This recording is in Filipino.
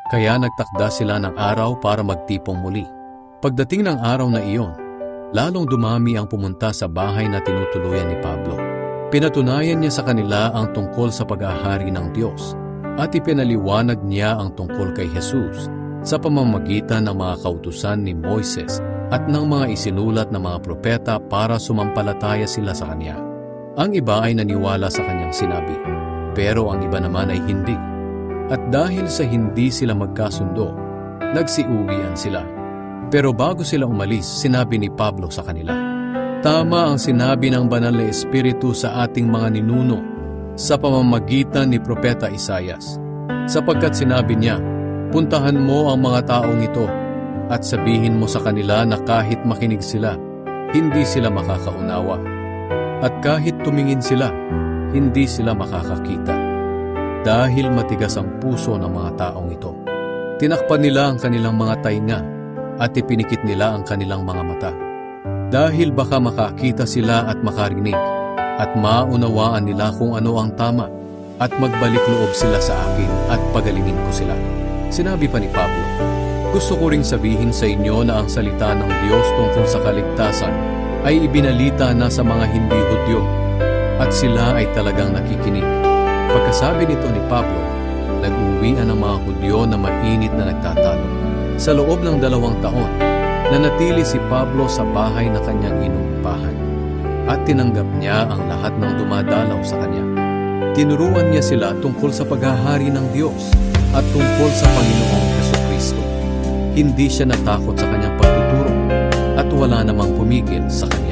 Kaya nagtakda sila ng araw para magtipong muli. Pagdating ng araw na iyon, lalong dumami ang pumunta sa bahay na tinutuluyan ni Pablo. Pinatunayan niya sa kanila ang tungkol sa pag-ahari ng Diyos at ipinaliwanag niya ang tungkol kay Jesus sa pamamagitan ng mga kautusan ni Moises at ng mga isinulat na mga propeta para sumampalataya sila sa kanya. Ang iba ay naniwala sa kanyang sinabi, pero ang iba naman ay hindi. At dahil sa hindi sila magkasundo, nagsiuwian sila. Pero bago sila umalis, sinabi ni Pablo sa kanila, "Tama ang sinabi ng Banal na Espiritu sa ating mga ninuno sa pamamagitan ni Propeta Isaias, sapagkat sinabi niya, puntahan mo ang mga taong ito at sabihin mo sa kanila na kahit makinig sila, hindi sila makakaunawa. At kahit tumingin sila, hindi sila makakakita. Dahil matigas ang puso ng mga taong ito. Tinakpan nila ang kanilang mga tainga at ipinikit nila ang kanilang mga mata. Dahil baka makakita sila at makarinig at maunawaan nila kung ano ang tama at magbalik loob sila sa akin at pagalingin ko sila." Sinabi pa ni Pablo, "Gusto ko ring sabihin sa inyo na ang salita ng Diyos tungkol sa kaligtasan ay ibinalita na sa mga hindi Hudyo at sila ay talagang nakikinig." Pagkasabi nito ni Pablo, nag-uwian ang mga Hudyo na mainit na nagtatalo. Sa loob ng 2 taon, nanatili si Pablo sa bahay na kanyang inuupahan at tinanggap niya ang lahat ng dumadalaw sa kanya. Tinuruan niya sila tungkol sa paghahari ng Diyos at tungkol sa Panginoong Jesucristo. Hindi siya natakot sa kanyang pagtuturo at wala namang pumigil sa kanya.